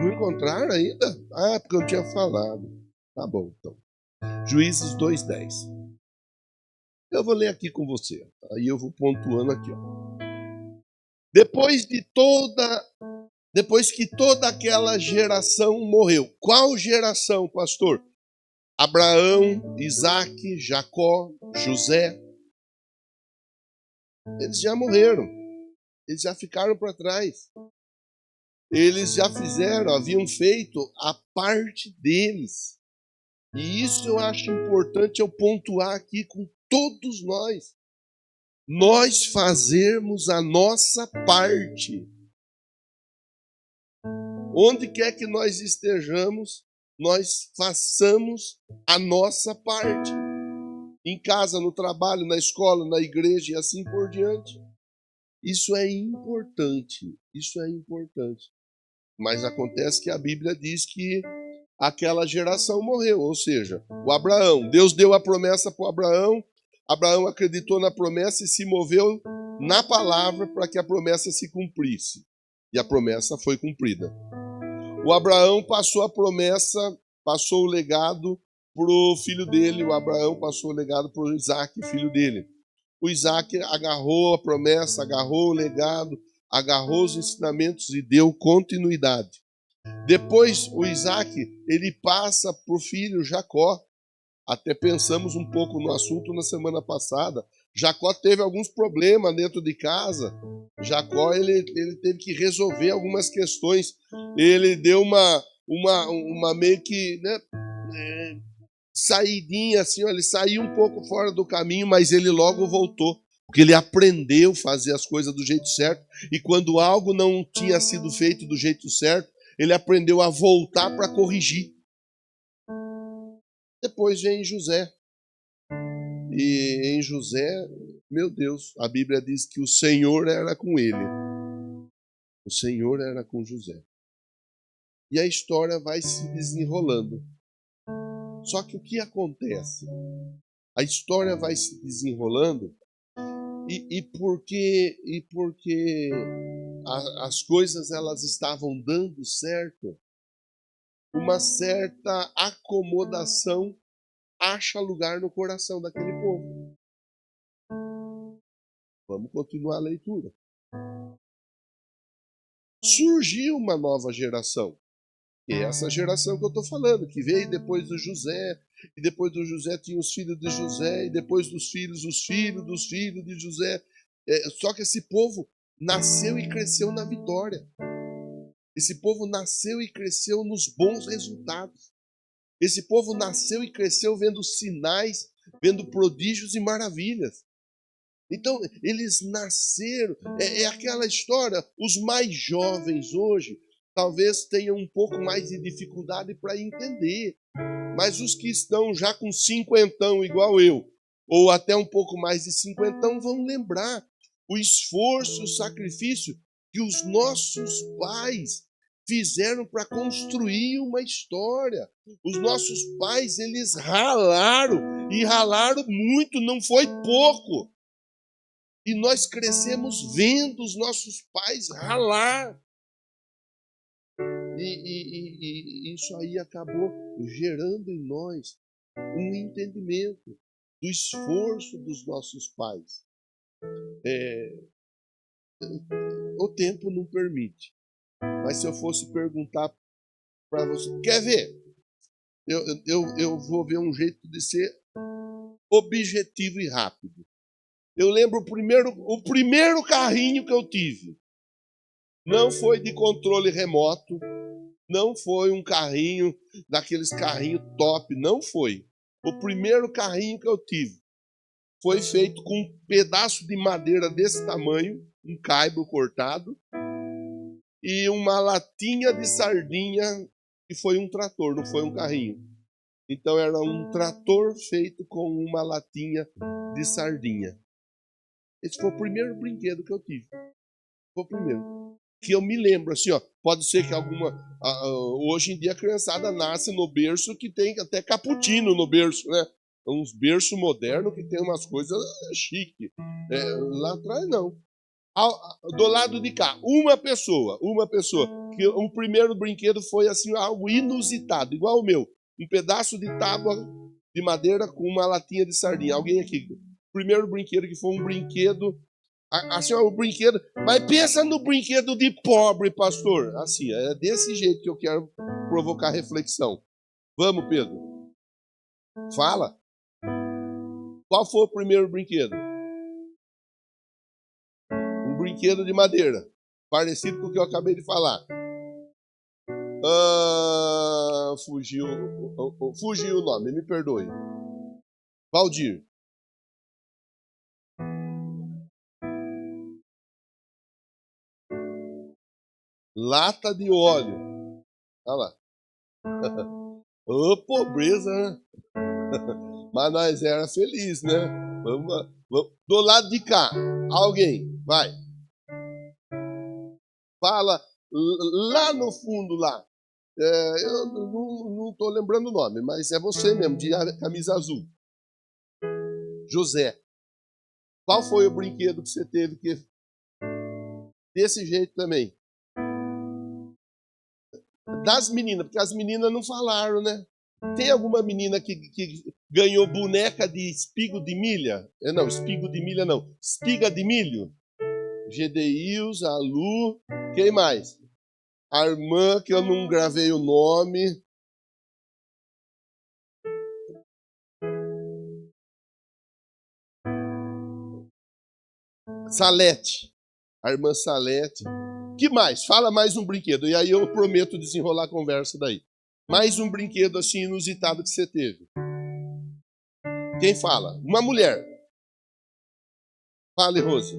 Não encontraram ainda? Ah, porque eu tinha falado. Tá bom, então. Juízes 2:10. Eu vou ler aqui com você. Aí eu vou pontuando aqui, ó. Depois que toda aquela geração morreu. Qual geração, pastor? Abraão, Isaac, Jacó, José. Eles já morreram. Eles já ficaram para trás. Eles já fizeram, haviam feito a parte deles. E isso eu acho importante eu pontuar aqui com todos nós. Nós fazermos a nossa parte. Onde quer que nós estejamos, nós façamos a nossa parte. Em casa, no trabalho, na escola, na igreja e assim por diante. Isso é importante. Isso é importante. Mas acontece que a Bíblia diz que aquela geração morreu, ou seja, o Abraão. Deus deu a promessa para o Abraão, Abraão acreditou na promessa e se moveu na palavra para que a promessa se cumprisse. E a promessa foi cumprida. O Abraão passou a promessa, passou o legado para o filho dele, o Abraão passou o legado para o Isaac, filho dele. O Isaac agarrou a promessa, agarrou o legado, agarrou os ensinamentos e deu continuidade. Depois, o Isaac, ele passa para o filho Jacó. Até pensamos um pouco no assunto na semana passada. Jacó teve alguns problemas dentro de casa. Jacó, ele teve que resolver algumas questões. Ele deu uma meio que, né, saidinha assim, ó, ele saiu um pouco fora do caminho, mas ele logo voltou. Porque ele aprendeu a fazer as coisas do jeito certo. E quando algo não tinha sido feito do jeito certo, ele aprendeu a voltar para corrigir. Depois vem José. E em José, meu Deus, a Bíblia diz que o Senhor era com ele. O Senhor era com José. E a história vai se desenrolando. Só que o que acontece? A história vai se desenrolando e porque as coisas elas estavam dando certo, uma certa acomodação acha lugar no coração daquele povo. Vamos continuar a leitura. Surgiu uma nova geração. E é essa geração que eu estou falando, que veio depois do José, e depois do José tinha os filhos de José, e depois dos filhos, os filhos dos filhos de José. Só que esse povo nasceu e cresceu na vitória. Esse povo nasceu e cresceu nos bons resultados. Esse povo nasceu e cresceu vendo sinais, vendo prodígios e maravilhas. Então, eles nasceram, é aquela história, os mais jovens hoje talvez tenham um pouco mais de dificuldade para entender, mas os que estão já com cinquentão igual eu, ou até um pouco mais de cinquentão, vão lembrar o esforço, o sacrifício que os nossos pais fizeram para construir uma história. Os nossos pais, eles ralaram, e ralaram muito, não foi pouco. E nós crescemos vendo os nossos pais ralar. E isso aí acabou gerando em nós um entendimento do esforço dos nossos pais. O tempo não permite. Mas se eu fosse perguntar para você, quer ver? Eu vou ver um jeito de ser objetivo e rápido. Eu lembro o primeiro carrinho que eu tive. Não foi de controle remoto, não foi um carrinho, daqueles carrinhos top, não foi. O primeiro carrinho que eu tive foi feito com um pedaço de madeira desse tamanho, um caibro cortado, e uma latinha de sardinha, que foi um trator, não foi um carrinho. Então era um trator feito com uma latinha de sardinha. Esse foi o primeiro brinquedo que eu tive. Foi o primeiro. Que eu me lembro, assim, ó. Pode ser que hoje em dia a criançada nasce no berço que tem até cappuccino no berço, né? Uns berços modernos que tem umas coisas chiques. Lá atrás, não. Do lado de cá, uma pessoa, que o primeiro brinquedo foi assim algo inusitado, igual o meu, um pedaço de tábua de madeira com uma latinha de sardinha. Alguém aqui? Primeiro brinquedo que foi um brinquedo, assim, um brinquedo, mas pensa no brinquedo de pobre, pastor. Assim, é desse jeito que eu quero provocar reflexão. Vamos, Pedro. Fala. Qual foi o primeiro brinquedo? Um brinquedo de madeira, parecido com o que eu acabei de falar. Fugiu o nome, me perdoe. Valdir. Lata de óleo. Olha lá. Ô, pobreza, né? Mas nós era feliz, né? Vamos. Do lado de cá, alguém, vai. Fala lá no fundo, lá. Eu não estou lembrando o nome, mas é você mesmo, de camisa azul. José. Qual foi o brinquedo que você teve que desse jeito também? Das meninas, porque as meninas não falaram, né? Tem alguma menina que ganhou boneca de espigo de milha? Não, espigo de milha não. Espiga de milho? Gedeils, a Lu, quem mais? A irmã, que eu não gravei o nome. Salete. A irmã Salete. Que mais? Fala mais um brinquedo. E aí eu prometo desenrolar a conversa daí. Mais um brinquedo assim inusitado que você teve. Quem fala? Uma mulher. Fale, Rose.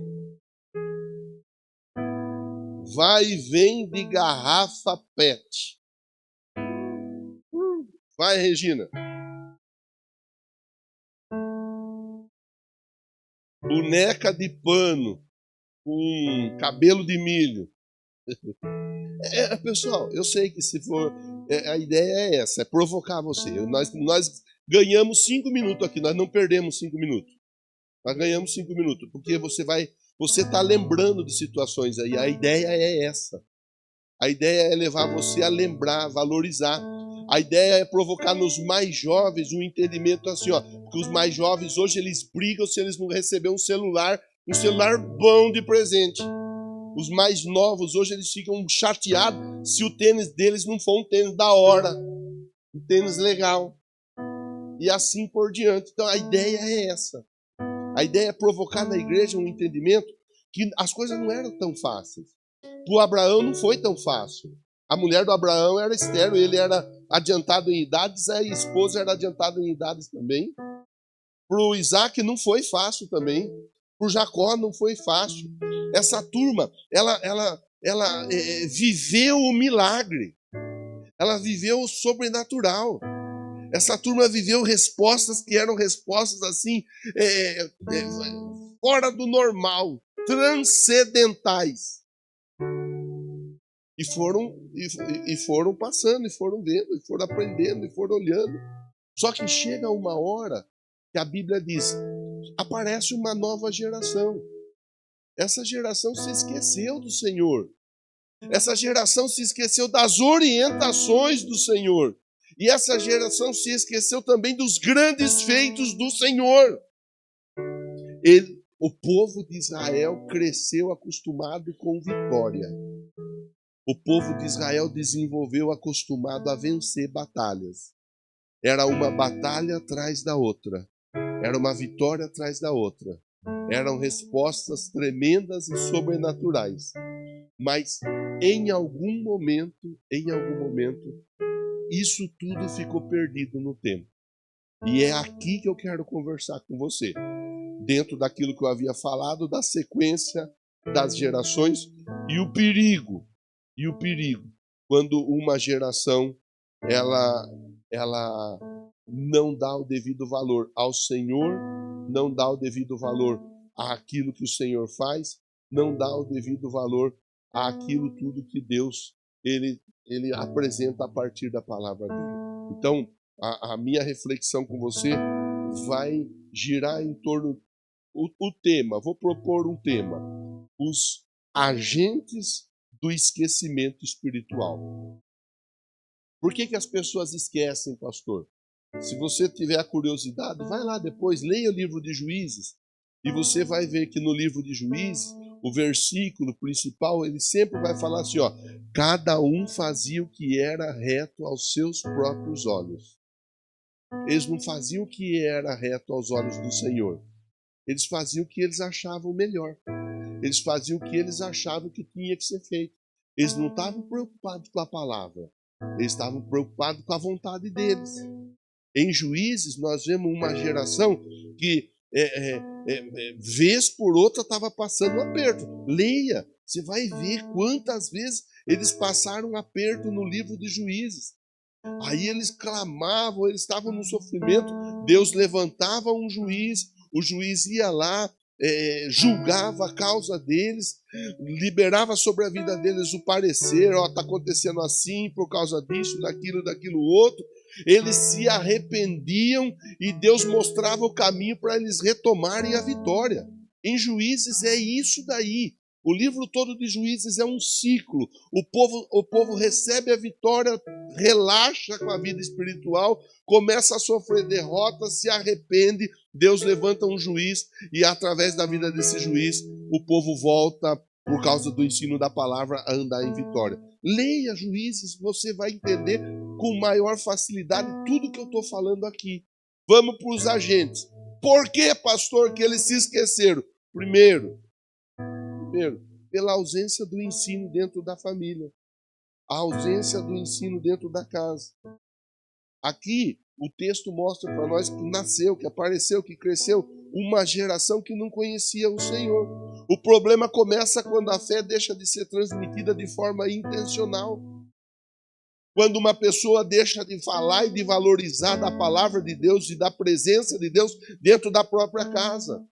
Vai e vem de garrafa PET. Vai, Regina. Boneca de pano com cabelo de milho. Pessoal, eu sei que se for... a ideia é essa, é provocar você. Nós ganhamos 5 minutos aqui, nós não perdemos 5 minutos. Nós ganhamos 5 minutos, porque você está lembrando de situações aí. A ideia é essa. A ideia é levar você a lembrar, a valorizar. A ideia é provocar nos mais jovens um entendimento assim, ó, que os mais jovens hoje eles brigam se eles não receberem um celular bom de presente. Os mais novos hoje eles ficam chateados se o tênis deles não for um tênis da hora, um tênis legal. E assim por diante. Então a ideia é essa. A ideia é provocar na igreja um entendimento que as coisas não eram tão fáceis. Para o Abraão não foi tão fácil. A mulher do Abraão era estéril, ele era adiantado em idades, a esposa era adiantada em idades também. Para o Isaac não foi fácil também. Para o Jacó não foi fácil. Essa turma, ela viveu o milagre. Ela viveu o sobrenatural. Essa turma viveu respostas que eram respostas assim, fora do normal, transcendentais. E foram passando, e foram vendo, e foram aprendendo, e foram olhando. Só que chega uma hora que a Bíblia diz, aparece uma nova geração. Essa geração se esqueceu do Senhor. Essa geração se esqueceu das orientações do Senhor. E essa geração se esqueceu também dos grandes feitos do Senhor. O povo de Israel cresceu acostumado com vitória. O povo de Israel desenvolveu acostumado a vencer batalhas. Era uma batalha atrás da outra. Era uma vitória atrás da outra. Eram respostas tremendas e sobrenaturais. Mas em algum momento, isso tudo ficou perdido no tempo. E é aqui que eu quero conversar com você. Dentro daquilo que eu havia falado, da sequência das gerações e o perigo. Quando uma geração ela não dá o devido valor ao Senhor, não dá o devido valor àquilo que o Senhor faz, não dá o devido valor àquilo tudo que Deus ele apresenta a partir da palavra dele. Então, a minha reflexão com você vai girar em torno o tema, vou propor um tema: os agentes do esquecimento espiritual. Por que as pessoas esquecem, pastor? Se você tiver a curiosidade, vai lá depois, leia o livro de Juízes, e você vai ver que no livro de Juízes, o versículo principal, ele sempre vai falar assim, ó: cada um fazia o que era reto aos seus próprios olhos. Eles não faziam o que era reto aos olhos do Senhor. Eles faziam o que eles achavam melhor. Eles faziam o que eles achavam que tinha que ser feito. Eles não estavam preocupados com a palavra. Eles estavam preocupados com a vontade deles. Em Juízes, nós vemos uma geração que, vez por outra, estava passando aperto. Leia, você vai ver quantas vezes eles passaram aperto no livro de Juízes. Aí eles clamavam, eles estavam no sofrimento, Deus levantava um juiz, o juiz ia lá, julgava a causa deles, liberava sobre a vida deles o parecer, ó, está acontecendo assim por causa disso, daquilo outro. Eles se arrependiam e Deus mostrava o caminho para eles retomarem a vitória. Em Juízes é isso daí. O livro todo de Juízes é um ciclo. O povo recebe a vitória, relaxa com a vida espiritual, começa a sofrer derrotas, se arrepende, Deus levanta um juiz e através da vida desse juiz, o povo volta, por causa do ensino da palavra, a andar em vitória. Leia Juízes, você vai entender com maior facilidade tudo que eu estou falando aqui. Vamos para os agentes. Por que, pastor, que eles se esqueceram? Primeiro, pela ausência do ensino dentro da família. A ausência do ensino dentro da casa. Aqui, o texto mostra para nós que nasceu, que apareceu, que cresceu uma geração que não conhecia o Senhor. O problema começa quando a fé deixa de ser transmitida de forma intencional. Quando uma pessoa deixa de falar e de valorizar da palavra de Deus e da presença de Deus dentro da própria casa.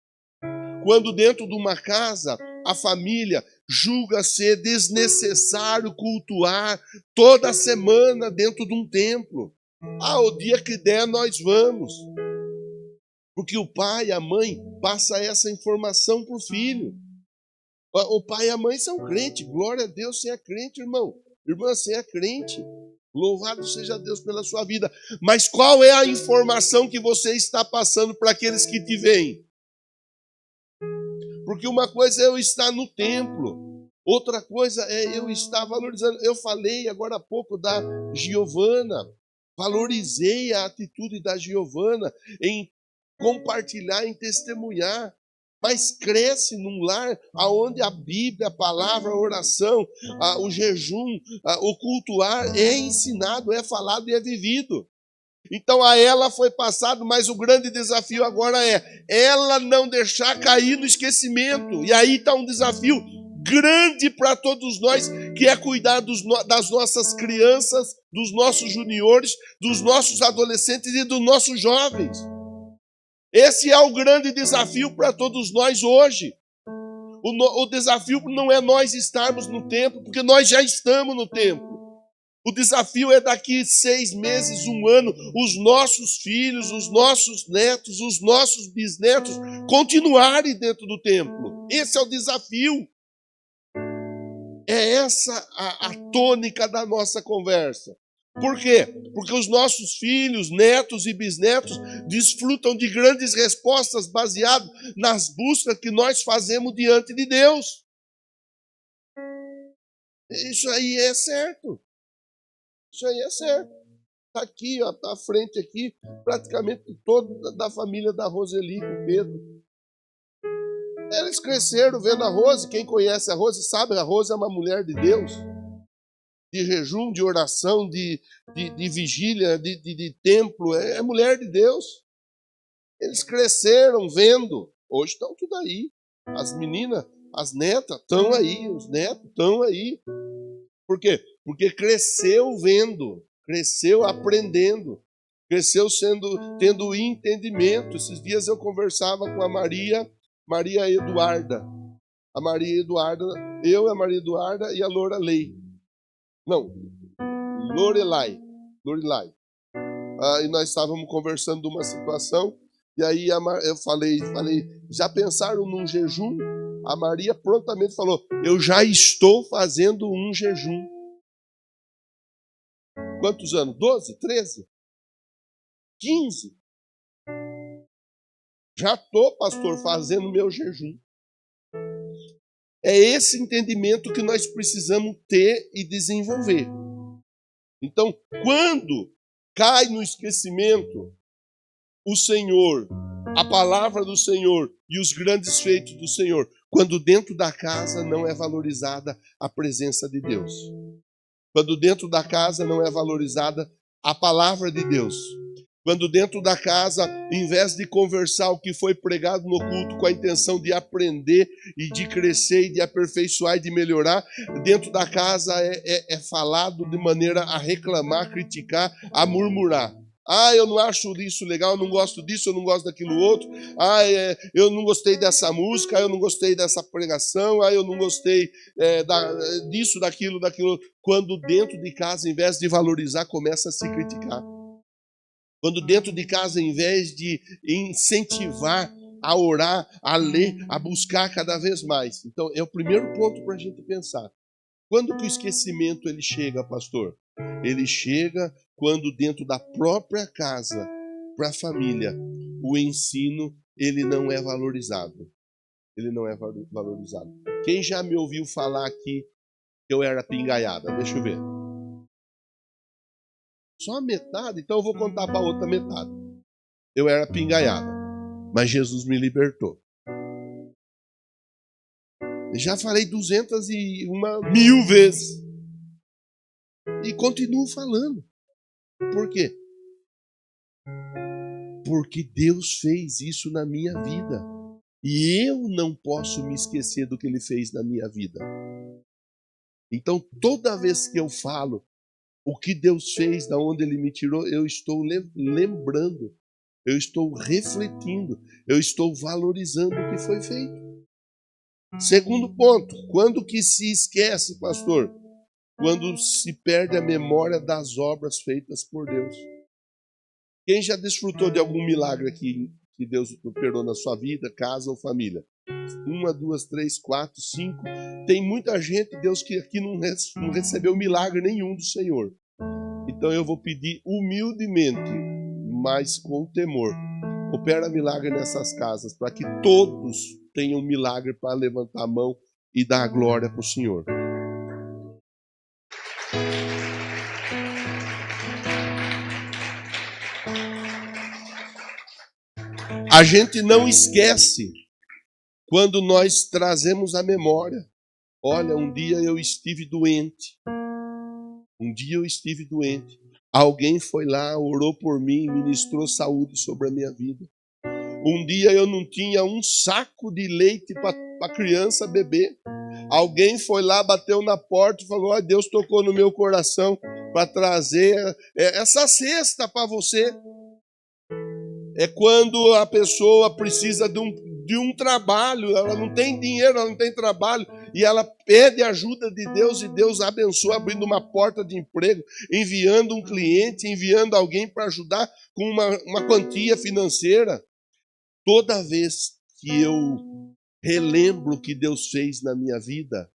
Quando dentro de uma casa, a família julga ser desnecessário cultuar toda semana dentro de um templo. O dia que der nós vamos. Porque o pai e a mãe passam essa informação para o filho. O pai e a mãe são crentes, glória a Deus, você é crente, irmão. Irmã, você é crente. Louvado seja Deus pela sua vida. Mas qual é a informação que você está passando para aqueles que te veem? Porque uma coisa é eu estar no templo, outra coisa é eu estar valorizando. Eu falei agora há pouco da Giovana, valorizei a atitude da Giovana em compartilhar, em testemunhar. Mas cresce num lar onde a Bíblia, a palavra, a oração, o jejum, o cultuar é ensinado, é falado e é vivido. Então a ela foi passado, mas o grande desafio agora é ela não deixar cair no esquecimento. E aí está um desafio grande para todos nós, que é cuidar das nossas crianças, dos nossos juniores, dos nossos adolescentes e dos nossos jovens. Esse é o grande desafio para todos nós hoje. O desafio não é nós estarmos no templo, porque nós já estamos no templo. O desafio é daqui 6 meses, 1 ano, os nossos filhos, os nossos netos, os nossos bisnetos continuarem dentro do templo. Esse é o desafio. É essa a tônica da nossa conversa. Por quê? Porque os nossos filhos, netos e bisnetos desfrutam de grandes respostas baseadas nas buscas que nós fazemos diante de Deus. Isso aí é certo. Isso aí é certo. Está aqui, ó, tá à frente aqui, praticamente toda da família da Roseli com o Pedro. Eles cresceram vendo a Rose. Quem conhece a Rose sabe, a Rose é uma mulher de Deus. De jejum, de oração, de vigília, de templo. É mulher de Deus. Eles cresceram vendo. Hoje estão tudo aí. As meninas, as netas estão aí. Os netos estão aí. Por quê? Porque cresceu vendo. Cresceu aprendendo. Cresceu tendo entendimento. Esses dias eu conversava com a Maria Eduarda. A Maria Eduarda, eu, a Maria Eduarda e a Lorelai. E nós estávamos conversando de uma situação E aí eu falei, já pensaram num jejum? A Maria prontamente falou, eu já estou fazendo um jejum. Quantos anos? 12, 13? 15? Já estou, pastor, fazendo meu jejum. É esse entendimento que nós precisamos ter e desenvolver. Então, quando cai no esquecimento o Senhor, a palavra do Senhor e os grandes feitos do Senhor, quando dentro da casa não é valorizada a presença de Deus, quando dentro da casa não é valorizada a palavra de Deus, quando dentro da casa, em vez de conversar o que foi pregado no culto com a intenção de aprender e de crescer e de aperfeiçoar e de melhorar, dentro da casa é falado de maneira a reclamar, criticar, a murmurar. Ah, eu não acho isso legal, eu não gosto disso, eu não gosto daquilo outro. Ah, eu não gostei dessa música, eu não gostei dessa pregação, eu não gostei disso, daquilo. Quando dentro de casa, em vez de valorizar, começa a se criticar. Quando dentro de casa, em vez de incentivar a orar, a ler, a buscar cada vez mais. Então, é o primeiro ponto para a gente pensar. Quando que o esquecimento ele chega, pastor? Ele chega quando dentro da própria casa, para a família, o ensino ele não é valorizado. Ele não é valorizado. Quem já me ouviu falar aqui que eu era pingaiada? Deixa eu ver. Só a metade? Então eu vou contar para a outra metade. Eu era pingaiada, mas Jesus me libertou. Já falei 201.000 vezes. E continuo falando. Por quê? Porque Deus fez isso na minha vida. E eu não posso me esquecer do que Ele fez na minha vida. Então, toda vez que eu falo o que Deus fez, da onde Ele me tirou, eu estou lembrando, eu estou refletindo, eu estou valorizando o que foi feito. Segundo ponto, quando que se esquece, pastor? Quando se perde a memória das obras feitas por Deus. Quem já desfrutou de algum milagre aqui que Deus operou na sua vida, casa ou família? 1, 2, 3, 4, 5. Tem muita gente, Deus, que aqui não recebeu milagre nenhum do Senhor. Então eu vou pedir humildemente, mas com temor. Opera milagre nessas casas, para que todos tenham milagre para levantar a mão e dar a glória para o Senhor. A gente não esquece quando nós trazemos a memória. Olha, um dia eu estive doente. Alguém foi lá, orou por mim, ministrou saúde sobre a minha vida. Um dia eu não tinha um saco de leite para a criança beber. Alguém foi lá, bateu na porta e falou: Deus tocou no meu coração para trazer essa cesta para você. É quando a pessoa precisa de um trabalho, ela não tem dinheiro, ela não tem trabalho, e ela pede ajuda de Deus, e Deus abençoa, abrindo uma porta de emprego, enviando um cliente, enviando alguém para ajudar com uma quantia financeira. Toda vez que eu relembro o que Deus fez na minha vida,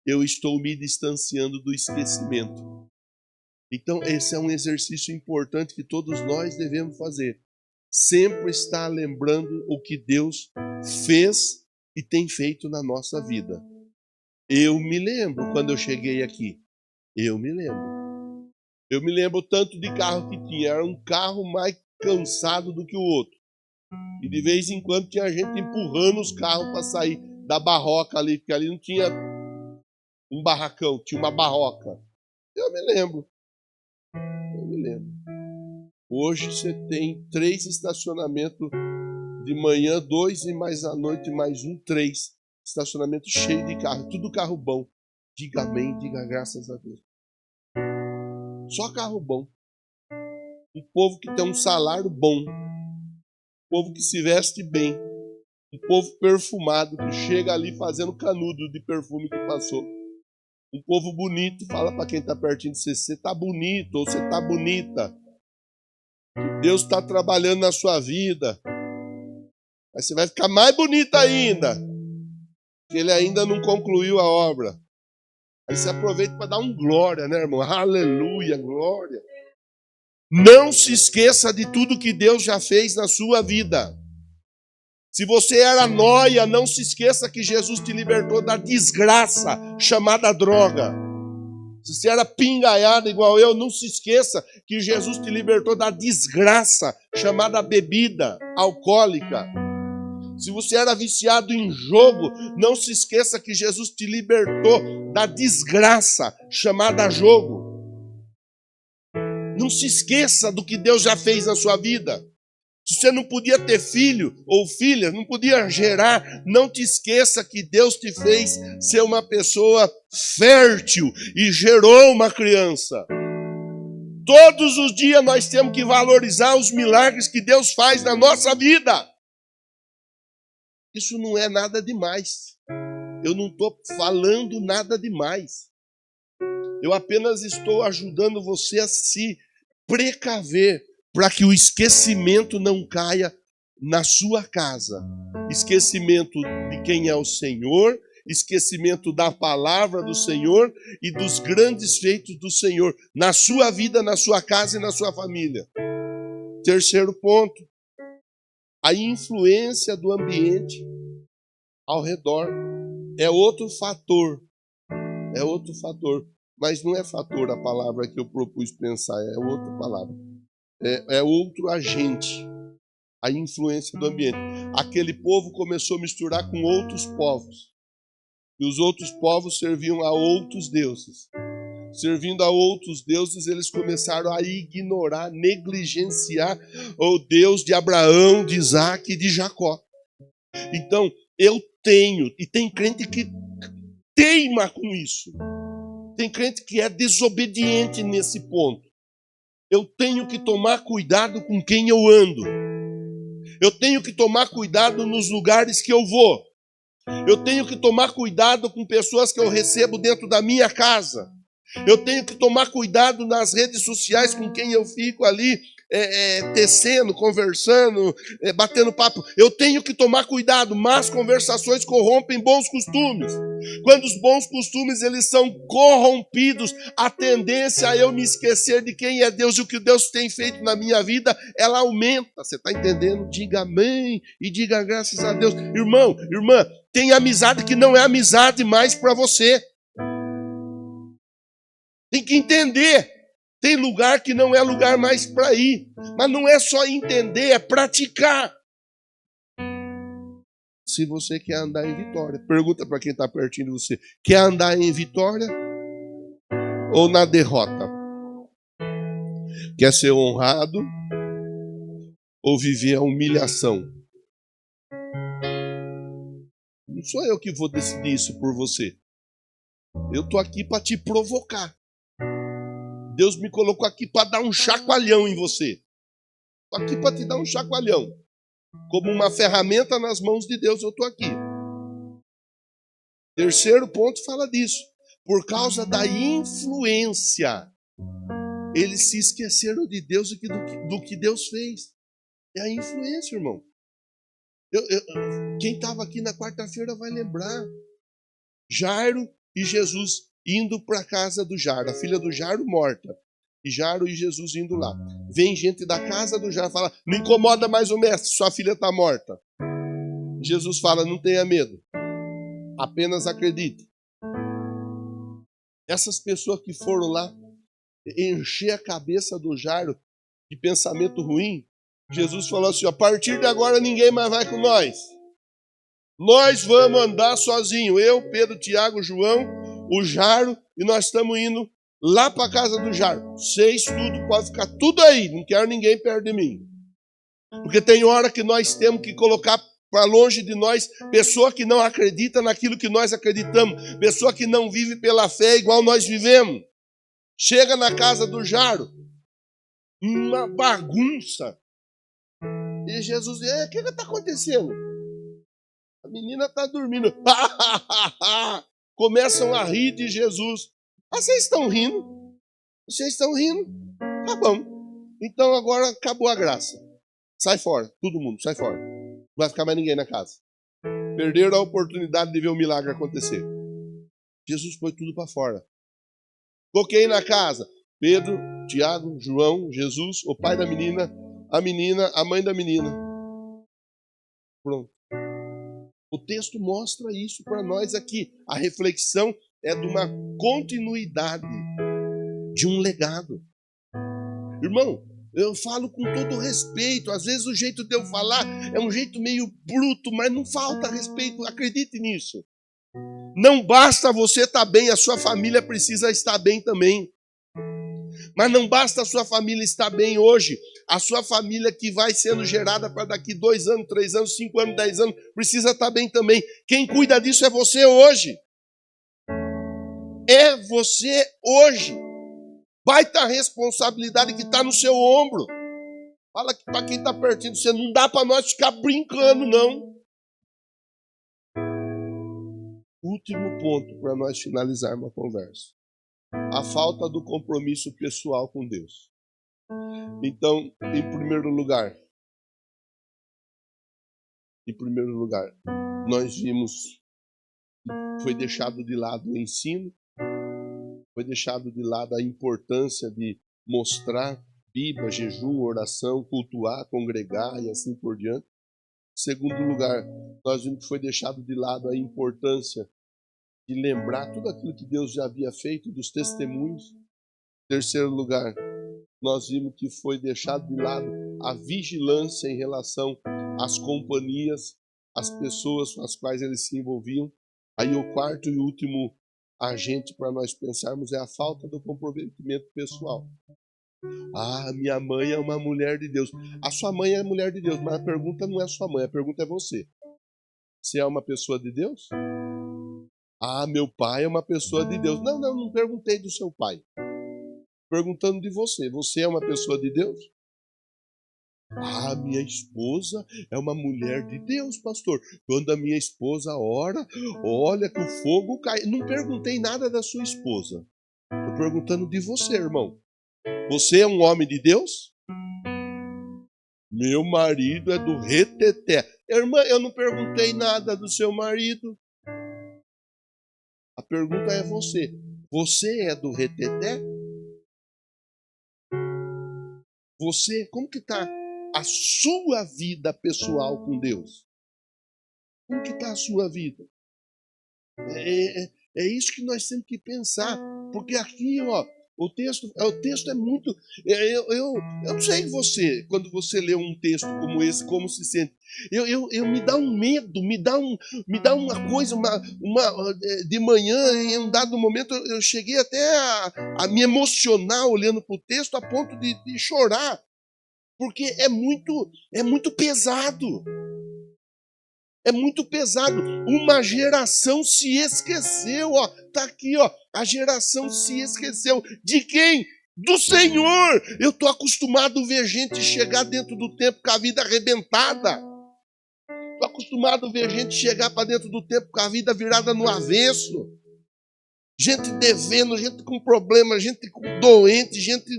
eu estou me distanciando do esquecimento. Então, esse é um exercício importante que todos nós devemos fazer. Sempre estar lembrando o que Deus fez e tem feito na nossa vida. Eu me lembro quando eu cheguei aqui. Eu me lembro tanto de carro que tinha. Era um carro mais cansado do que o outro. E de vez em quando tinha gente empurrando os carros para sair da barroca ali, porque ali não tinha um barracão, tinha uma barroca. Eu me lembro. Hoje você tem 3 estacionamentos de manhã, 2 e mais à noite mais 1, 3. Estacionamento cheio de carro, tudo carro bom. Diga amém, diga graças a Deus. Só carro bom. Um povo que tem um salário bom. Um povo que se veste bem. Um povo perfumado que chega ali fazendo canudo de perfume que passou. Um povo bonito, fala para quem está pertinho de você, você está bonito ou você está bonita. Deus está trabalhando na sua vida. Aí você vai ficar mais bonita ainda, porque ele ainda não concluiu a obra. Aí você aproveita para dar um glória, né, irmão? Aleluia, glória. Não se esqueça de tudo que Deus já fez na sua vida. Se você era nóia, não se esqueça que Jesus te libertou da desgraça chamada droga. Se você era pingaiada igual eu, não se esqueça que Jesus te libertou da desgraça chamada bebida alcoólica. Se você era viciado em jogo, não se esqueça que Jesus te libertou da desgraça chamada jogo. Não se esqueça do que Deus já fez na sua vida. Se você não podia ter filho ou filha, não podia gerar, não te esqueça que Deus te fez ser uma pessoa fértil e gerou uma criança. Todos os dias nós temos que valorizar os milagres que Deus faz na nossa vida. Isso não é nada demais. Eu não estou falando nada demais. Eu apenas estou ajudando você a se precaver para que o esquecimento não caia na sua casa. Esquecimento de quem é o Senhor, esquecimento da palavra do Senhor e dos grandes feitos do Senhor na sua vida, na sua casa e na sua família. Terceiro ponto, a influência do ambiente ao redor é outro fator. É outro fator. Mas não é fator a palavra que eu propus pensar, é outra palavra. É outro agente. A influência do ambiente. Aquele povo começou a misturar com outros povos. E os outros povos serviam a outros deuses. Servindo a outros deuses, eles começaram a ignorar, negligenciar o Deus de Abraão, de Isaac e de Jacó. Então, eu tenho, e tem crente que teima com isso. Tem crente que é desobediente nesse ponto. Eu tenho que tomar cuidado com quem eu ando. Eu tenho que tomar cuidado nos lugares que eu vou. Eu tenho que tomar cuidado com pessoas que eu recebo dentro da minha casa. Eu tenho que tomar cuidado nas redes sociais com quem eu fico ali tecendo, conversando, batendo papo. Eu tenho que tomar cuidado. Más conversações corrompem bons costumes. Quando os bons costumes eles são corrompidos, a tendência a eu me esquecer de quem é Deus e o que Deus tem feito na minha vida, ela aumenta. Você está entendendo? Diga amém e diga graças a Deus. Irmão, irmã, tem amizade que não é amizade mais para você. Tem que entender. Tem lugar que não é lugar mais para ir. Mas não é só entender, é praticar. Se você quer andar em vitória, pergunta para quem está pertinho de você. Quer andar em vitória ou na derrota? Quer ser honrado ou viver a humilhação? Não sou eu que vou decidir isso por você. Eu estou aqui para te provocar. Deus me colocou aqui para dar um chacoalhão em você. Estou aqui para te dar um chacoalhão. Como uma ferramenta nas mãos de Deus, eu estou aqui. Terceiro ponto fala disso. Por causa da influência. Eles se esqueceram de Deus e do que Deus fez. É a influência, irmão. Quem estava aqui na quarta-feira vai lembrar. Jairo e Jesus indo para a casa do Jairo. A filha do Jairo morta. E Jairo e Jesus indo lá. Vem gente da casa do Jairo e fala: não incomoda mais o mestre, sua filha está morta. Jesus fala: não tenha medo. Apenas acredite. Essas pessoas que foram lá encher a cabeça do Jairo de pensamento ruim, Jesus falou assim: a partir de agora ninguém mais vai com nós. Nós vamos andar sozinhos. Eu, Pedro, Tiago, João, o Jairo, e nós estamos indo lá para a casa do Jairo. Vocês tudo, pode ficar tudo aí. Não quero ninguém perto de mim. Porque tem hora que nós temos que colocar para longe de nós pessoa que não acredita naquilo que nós acreditamos. Pessoa que não vive pela fé igual nós vivemos. Chega na casa do Jairo. Uma bagunça. E Jesus diz: o que está acontecendo? A menina está dormindo. Começam a rir de Jesus. Vocês estão rindo? Vocês estão rindo? Tá bom. Então agora acabou a graça. Sai fora. Todo mundo, sai fora. vai ficar mais ninguém na casa. Perderam a oportunidade de ver o milagre acontecer. Jesus pôs tudo para fora. Coloquei na casa Pedro, Tiago, João, Jesus, o pai da menina, a mãe da menina. Pronto. O texto mostra isso para nós aqui. A reflexão é de uma continuidade, de um legado. Irmão, eu falo com todo respeito. Às vezes o jeito de eu falar é um jeito meio bruto, mas não falta respeito. Acredite nisso. Não basta você estar bem, a sua família precisa estar bem também. Mas não basta a sua família estar bem hoje. A sua família que vai sendo gerada para daqui 2 anos, 3 anos, 5 anos, 10 anos, precisa estar bem também. Quem cuida disso é você hoje. É você hoje. Baita responsabilidade que está no seu ombro. Fala para quem está pertinho de você, não dá para nós ficar brincando, não. Último ponto para nós finalizarmos a conversa. A falta do compromisso pessoal com Deus. Então, em primeiro lugar, nós vimos que foi deixado de lado o ensino, foi deixado de lado a importância de mostrar Bíblia, jejum, oração, cultuar, congregar e assim por diante. Em segundo lugar, nós vimos que foi deixado de lado a importância de lembrar tudo aquilo que Deus já havia feito, dos testemunhos. Em terceiro lugar, nós vimos que foi deixado de lado a vigilância em relação às companhias, às pessoas com as quais eles se envolviam. Aí o quarto e último agente para nós pensarmos é a falta do comprometimento pessoal. Ah, minha mãe é uma mulher de Deus. A sua mãe é mulher de Deus, mas a pergunta não é sua mãe, a pergunta é você. Você é uma pessoa de Deus? Ah, meu pai é uma pessoa de Deus. Não perguntei do seu pai. Perguntando de você. Você é uma pessoa de Deus? Ah, minha esposa é uma mulher de Deus, pastor. Quando a minha esposa ora, olha que o fogo cai. Não perguntei nada da sua esposa. Estou perguntando de você, irmão. Você é um homem de Deus? Meu marido é do reteté. Irmã, eu não perguntei nada do seu marido. A pergunta é você. Você é do reteté? Você, como que está a sua vida pessoal com Deus? Como que está a sua vida? É isso que nós temos que pensar. Porque aqui, ó, o texto é muito... Eu não sei você, quando você lê um texto como esse, como se sente. Me dá um medo, me dá uma coisa, de manhã, em um dado momento, eu cheguei até a me emocionar olhando para o texto, a ponto de chorar. Porque é muito pesado. É muito pesado. Uma geração se esqueceu, ó. Tá aqui, ó. A geração se esqueceu. De quem? Do Senhor. Eu tô acostumado a ver gente chegar dentro do templo com a vida arrebentada. Tô acostumado a ver gente chegar para dentro do templo com a vida virada no avesso. Gente devendo, gente com problema, gente doente, gente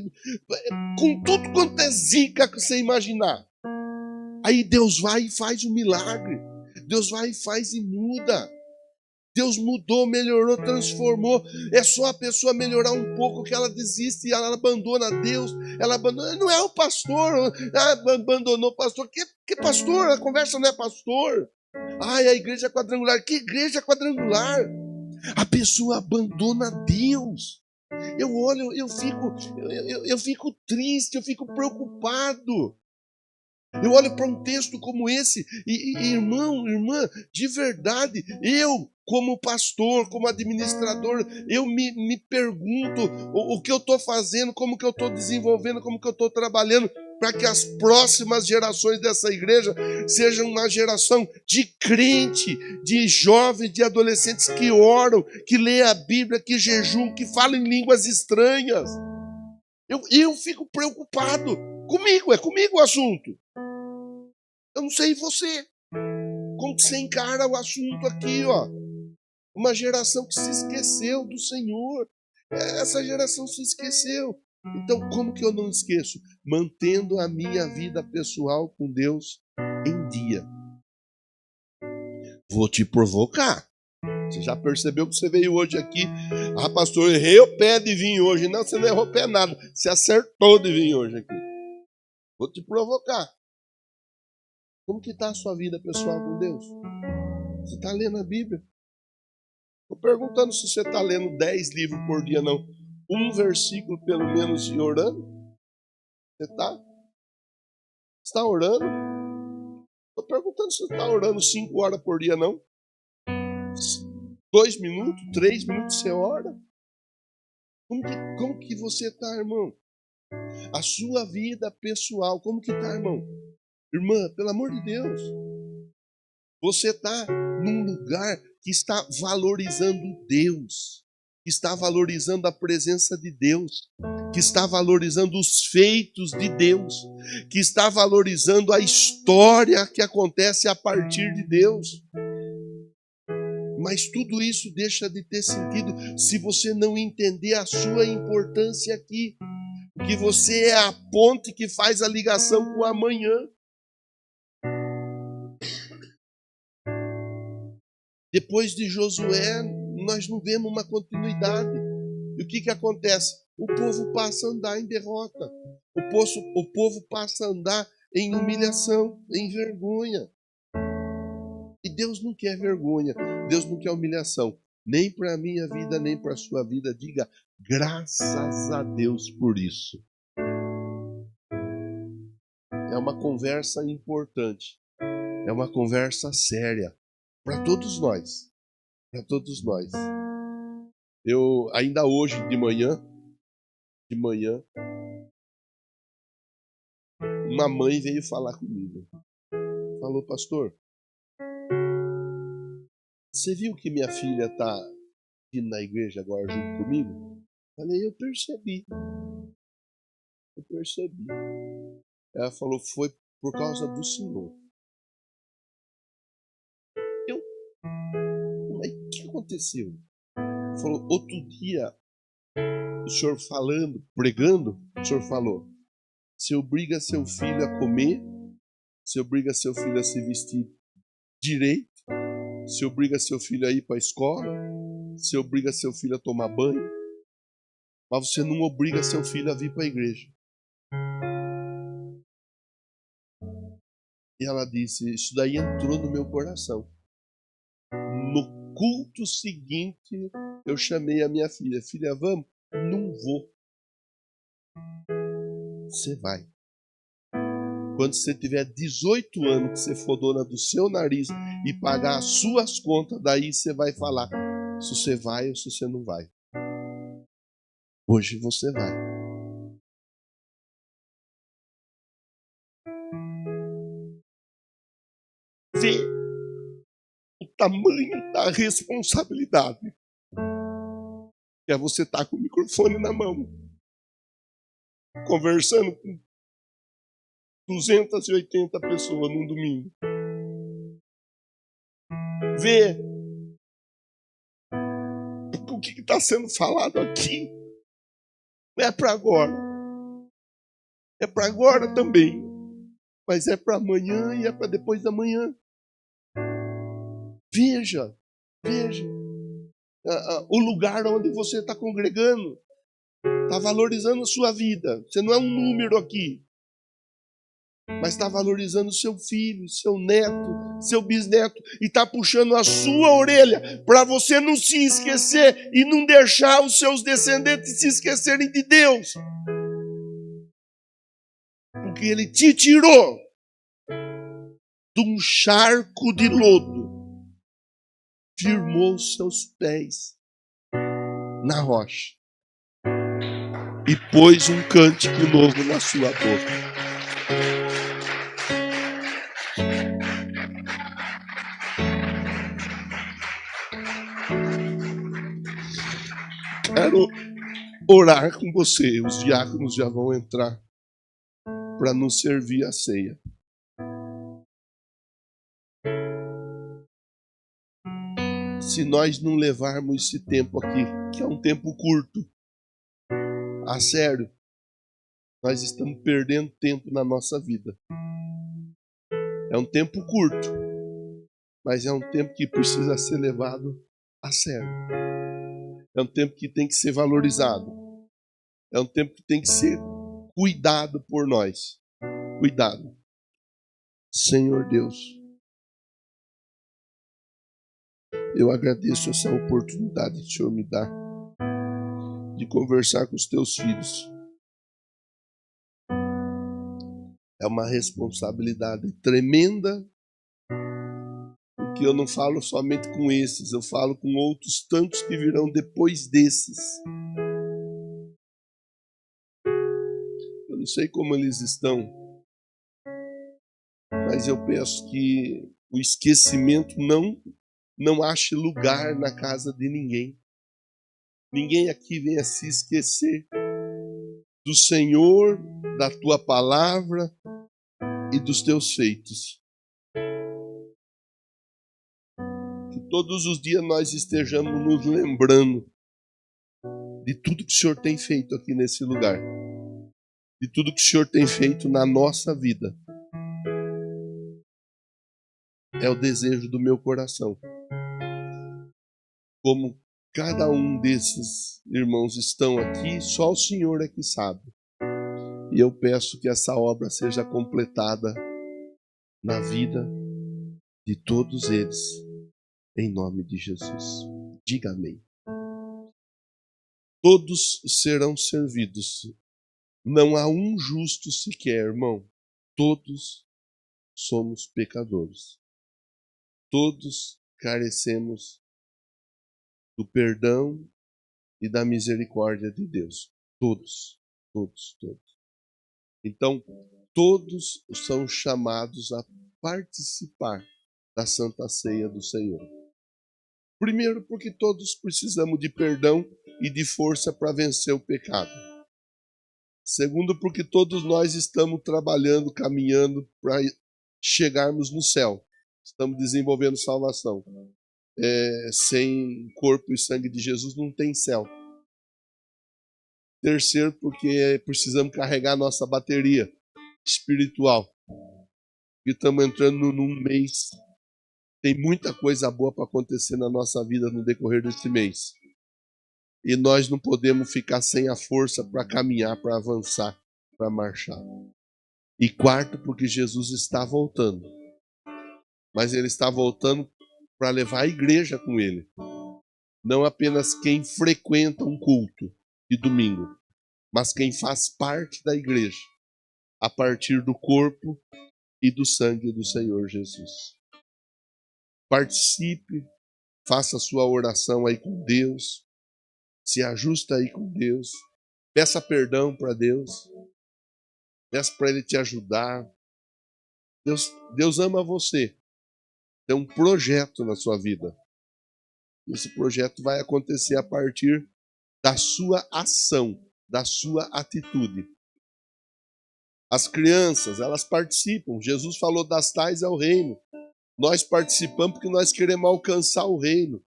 com tudo quanto é zica que você imaginar. Aí Deus vai e faz um milagre. Deus vai e faz e muda. Deus mudou, melhorou, transformou. É só a pessoa melhorar um pouco que ela desiste e ela abandona Deus. Ela abandona. Não é o pastor. Abandonou o pastor. Que pastor? A conversa não é pastor. Ai, a igreja quadrangular. Que igreja quadrangular? A pessoa abandona Deus. Eu olho, eu fico triste, eu fico preocupado. Eu olho para um texto como esse e irmão, irmã, de verdade, eu, como pastor, como administrador, eu me pergunto o que eu estou fazendo, como que eu estou desenvolvendo, como que eu estou trabalhando para que as próximas gerações dessa igreja sejam uma geração de crente, de jovens, de adolescentes que oram, que leem a Bíblia, que jejuam, que falam em línguas estranhas. Eu fico preocupado. É comigo o assunto. Eu não sei você. Como que você encara o assunto aqui, ó? Uma geração que se esqueceu do Senhor. Essa geração se esqueceu. Então, como que eu não esqueço? Mantendo a minha vida pessoal com Deus em dia. Vou te provocar. Você já percebeu que você veio hoje aqui? Ah, pastor, eu errei o pé de vir hoje. Não, você não errou o pé nada. Você acertou de vir hoje aqui. Vou te provocar. Como que está a sua vida pessoal com Deus? Você está lendo a Bíblia? Estou perguntando se você está lendo 10 livros por dia, não. Um versículo pelo menos e orando? Você está? Você está orando? Estou perguntando se você está orando 5 horas por dia, não. 2 minutos, 3 minutos você ora? Como que você está, irmão? A sua vida pessoal, como que está, irmão? Irmã, pelo amor de Deus. Você está num lugar que está valorizando Deus, que está valorizando a presença de Deus, que está valorizando os feitos de Deus, que está valorizando a história que acontece a partir de Deus. Mas tudo isso deixa de ter sentido se você não entender a sua importância aqui. Que você é a ponte que faz a ligação com o amanhã. Depois de Josué, nós não vemos uma continuidade. E o que acontece? O povo passa a andar em derrota. O povo passa a andar em humilhação, em vergonha. E Deus não quer vergonha, Deus não quer humilhação. Nem para a minha vida, nem para a sua vida. Diga, graças a Deus por isso. É uma conversa importante. É uma conversa séria. Para todos nós. Para todos nós. Eu, ainda hoje de manhã, uma mãe veio falar comigo. Falou, pastor, você viu que minha filha está indo na igreja agora junto comigo? Falei, eu percebi. Ela falou, foi por causa do Senhor. Mas o que aconteceu? Falou, outro dia, o senhor falando, pregando, o senhor falou, você obriga seu filho a comer, você obriga seu filho a se vestir direito, você obriga seu filho a ir para a escola, você obriga seu filho a tomar banho, mas você não obriga seu filho a vir para a igreja. E ela disse, isso daí entrou no meu coração. No culto seguinte, eu chamei a minha filha. Filha, vamos? Não vou. Você vai. Quando você tiver 18 anos, que você for dona do seu nariz e pagar as suas contas, daí você vai falar se você vai ou se você não vai. Hoje você vai. Vê o tamanho da responsabilidade. É você estar com o microfone na mão, conversando com 280 pessoas num domingo. Vê o que está sendo falado aqui. Não é para agora. É para agora também. Mas é para amanhã e é para depois da manhã. Veja o lugar onde você está congregando. Está valorizando a sua vida. Você não é um número aqui. Mas está valorizando seu filho, seu neto, seu bisneto. E está puxando a sua orelha para você não se esquecer e não deixar os seus descendentes se esquecerem de Deus. Porque Ele te tirou de um charco de lodo. Firmou os seus pés na rocha. E pôs um cântico novo na sua boca. Quero orar com você. Os diáconos já vão entrar para nos servir a ceia. Se nós não levarmos esse tempo aqui, que é um tempo curto, a sério, nós estamos perdendo tempo na nossa vida. É um tempo curto, mas é um tempo que precisa ser levado a sério. É um tempo que tem que ser valorizado. É um tempo que tem que ser cuidado por nós. Cuidado. Senhor Deus, eu agradeço essa oportunidade que o Senhor me dá de conversar com os teus filhos. É uma responsabilidade tremenda, porque eu não falo somente com esses, eu falo com outros tantos que virão depois desses. Eu não sei como eles estão, mas eu peço que o esquecimento não ache lugar na casa de ninguém. Ninguém aqui venha se esquecer do Senhor, da tua palavra e dos teus feitos. Que todos os dias nós estejamos nos lembrando de tudo que o Senhor tem feito aqui nesse lugar, de tudo que o Senhor tem feito na nossa vida. É o desejo do meu coração. Como cada um desses irmãos estão aqui, só o Senhor é que sabe. E eu peço que essa obra seja completada na vida de todos eles, em nome de Jesus. Diga amém. Todos serão servidos. Não há um justo sequer, irmão. Todos somos pecadores. Todos carecemos do perdão e da misericórdia de Deus. Todos. Então, todos são chamados a participar da Santa Ceia do Senhor. Primeiro, porque todos precisamos de perdão e de força para vencer o pecado. Segundo, porque todos nós estamos trabalhando, caminhando para chegarmos no céu. Estamos desenvolvendo salvação. Sem corpo e sangue de Jesus não tem céu. Terceiro, porque precisamos carregar nossa bateria espiritual. E estamos entrando num mês. Tem muita coisa boa para acontecer na nossa vida no decorrer desse mês. E nós não podemos ficar sem a força para caminhar, para avançar, para marchar. E quarto, porque Jesus está voltando. Mas ele está voltando para levar a igreja com ele. Não apenas quem frequenta um culto de domingo, mas quem faz parte da igreja, a partir do corpo e do sangue do Senhor Jesus. Participe, faça a sua oração aí com Deus, se ajusta aí com Deus, peça perdão para Deus, peça para Ele te ajudar. Deus ama você, tem um projeto na sua vida. Esse projeto vai acontecer a partir da sua ação, da sua atitude. As crianças, elas participam. Jesus falou: das tais é o reino. Nós participamos porque nós queremos alcançar o reino.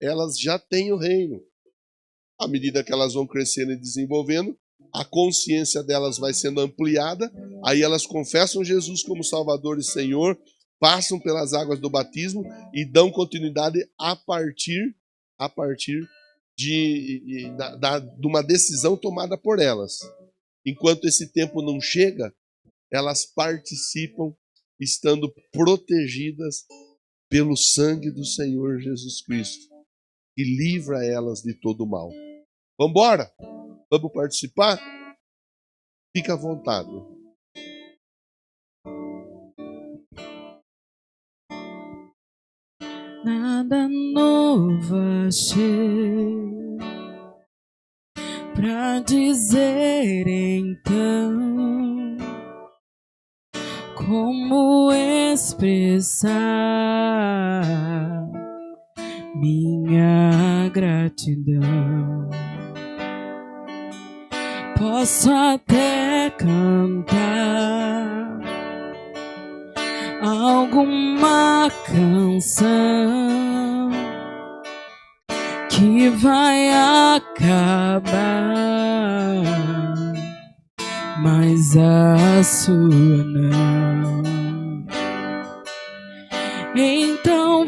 Elas já têm o reino. À medida que elas vão crescendo e desenvolvendo, a consciência delas vai sendo ampliada. Aí elas confessam Jesus como Salvador e Senhor, passam pelas águas do batismo e dão continuidade a partir de uma decisão tomada por elas. Enquanto esse tempo não chega, elas participam estando protegidas pelo sangue do Senhor Jesus Cristo, que livra elas de todo mal. Vamos embora? Vamos participar? Fica à vontade. Nada novo achei pra dizer então, como expressar minha gratidão. Posso até cantar alguma canção que vai acabar, mas a sua não. Então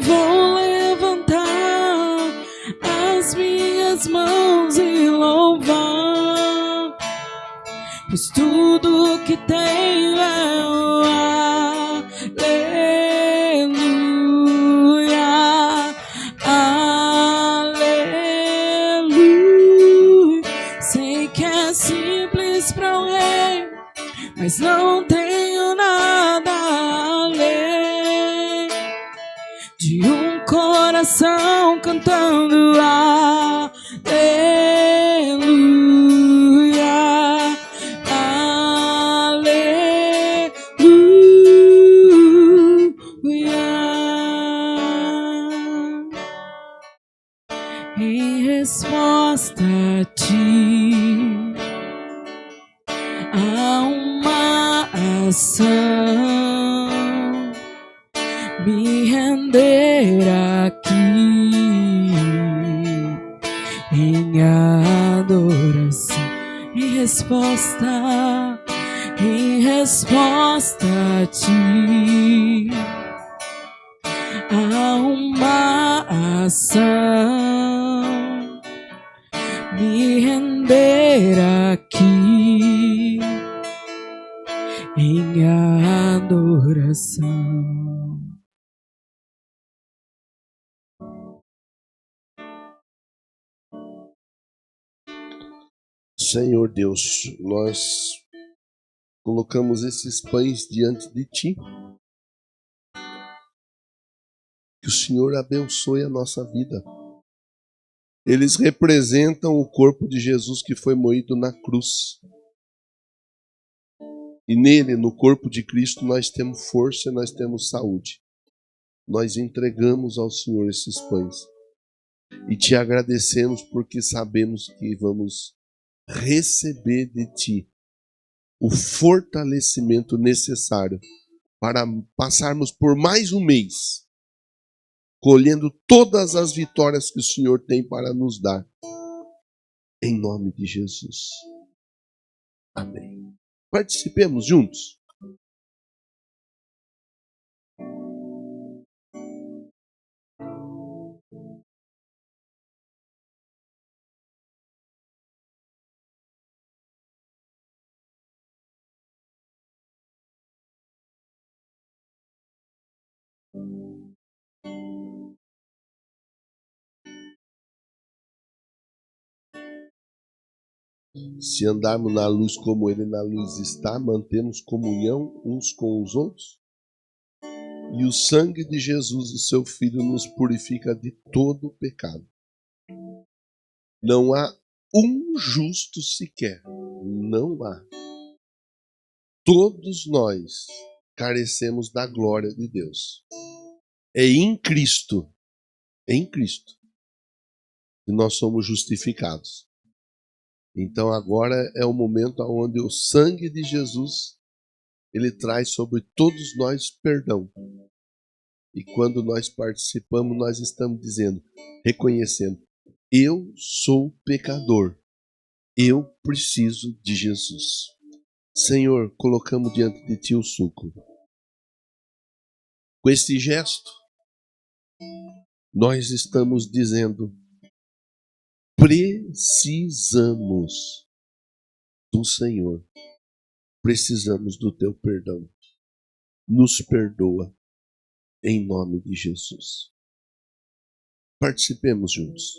pois tudo que tenho é o aleluia, aleluia. Sei que é simples para alguém, mas não tenho nada além de um coração cantando aleluia, aleluia. Em resposta a ti, há uma ação, me render aqui em adoração. Em resposta a ti, há uma ação, me render aqui em adoração. Senhor Deus, nós colocamos esses pães diante de Ti. Que o Senhor abençoe a nossa vida. Eles representam o corpo de Jesus que foi moído na cruz. E nele, no corpo de Cristo, nós temos força e nós temos saúde. Nós entregamos ao Senhor esses pães. E Te agradecemos porque sabemos que vamos receber de Ti o fortalecimento necessário para passarmos por mais um mês, colhendo todas as vitórias que o Senhor tem para nos dar. Em nome de Jesus. Amém. Participemos juntos. Se andarmos na luz como Ele na luz está, mantemos comunhão uns com os outros. E o sangue de Jesus, o seu Filho, nos purifica de todo o pecado. Não há um justo sequer. Não há. Todos nós carecemos da glória de Deus. É em Cristo que nós somos justificados. Então agora é o momento onde o sangue de Jesus, ele traz sobre todos nós perdão. E quando nós participamos, nós estamos dizendo, reconhecendo, eu sou pecador, eu preciso de Jesus. Senhor, colocamos diante de Ti o suco. Com esse gesto, nós estamos dizendo, precisamos do Senhor. Precisamos do Teu perdão. Nos perdoa em nome de Jesus. Participemos juntos.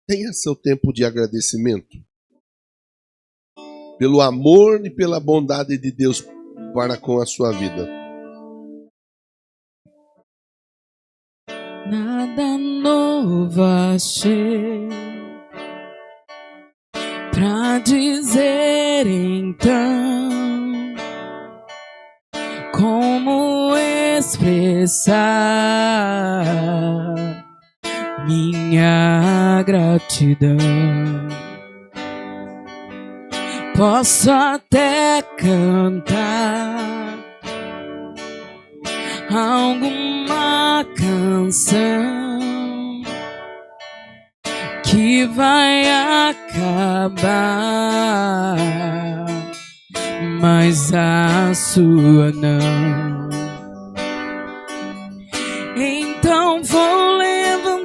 Tenha seu tempo de agradecimento pelo amor e pela bondade de Deus para com a sua vida. Nada novo achei pra dizer então, como expressar minha gratidão. Posso até cantar alguma canção que vai acabar, mas a sua não. Então vou levantar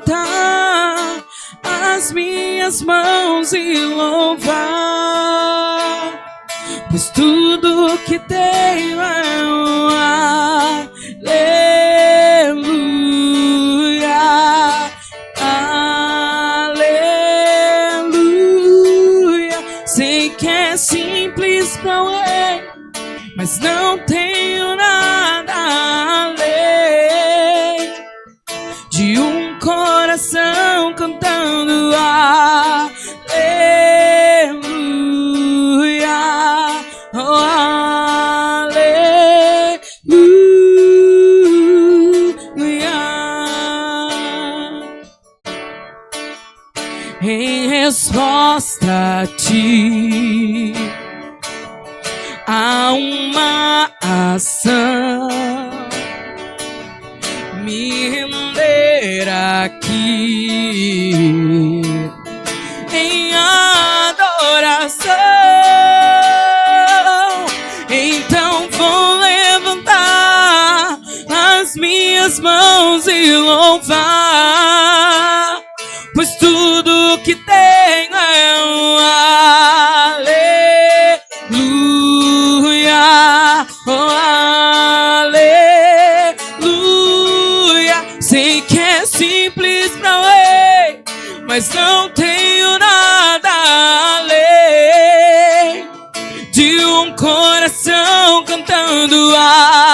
as minhas mãos e louvar, pois tudo que tenho é um aleluia, aleluia. Sei que é simples pra alguém, mas não tenho nada além de um coração cantando aleluia, oh, aleluia. Em resposta a ti, há uma ação, me render aqui em adoração. Então vou levantar as minhas mãos e louvar, pois tudo que tenho é um aleluia, oh, aleluia. Sei que é simples pra ler, mas não tenho nada além de um coração cantando aleluia,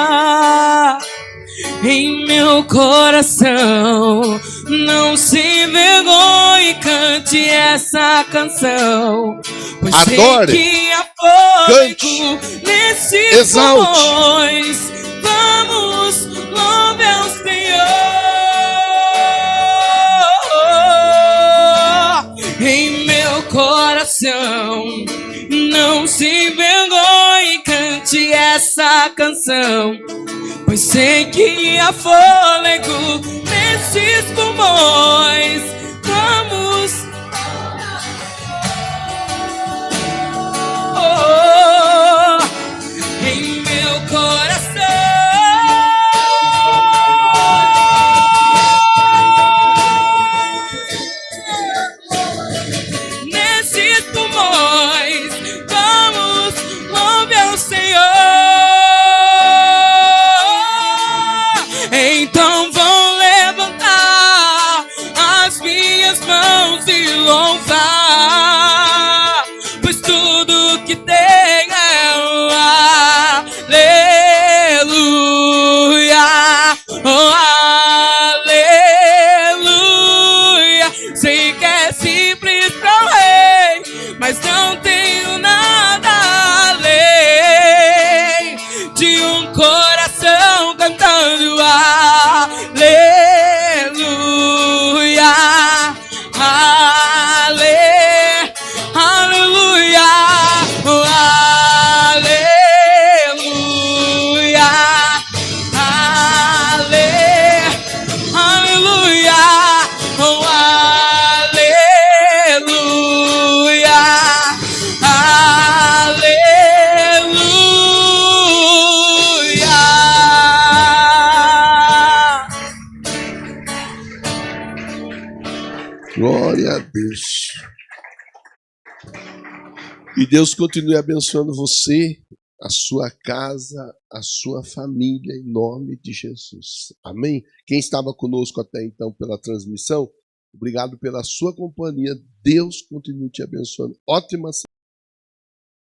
aleluia. Em meu coração, não se envergonhe, cante essa canção, pois Adore, sei que há fôlego cante, nesses exalte. pulmões. Vamos, louve ao Senhor. Em meu coração, não se envergonhe, cante essa canção, pois sei que há fôlego nesses pulmões. Vamos, oh, em meu coração, nesses pulmões. Vamos, louve ao Senhor. Então vou levantar as minhas mãos e louvar, pois tudo que tenho é um aleluia, oh, aleluia. Sei que é simples pra um rei, mas não tenho nada além de um coração cantando aleluia, aleluia, oh, aleluia, aleluia, oh, aleluia, aleluia. Glória a Deus. E Deus continue abençoando você, a sua casa, a sua família, em nome de Jesus. Amém? Quem estava conosco até então pela transmissão, obrigado pela sua companhia. Deus continue te abençoando. Ótima semana.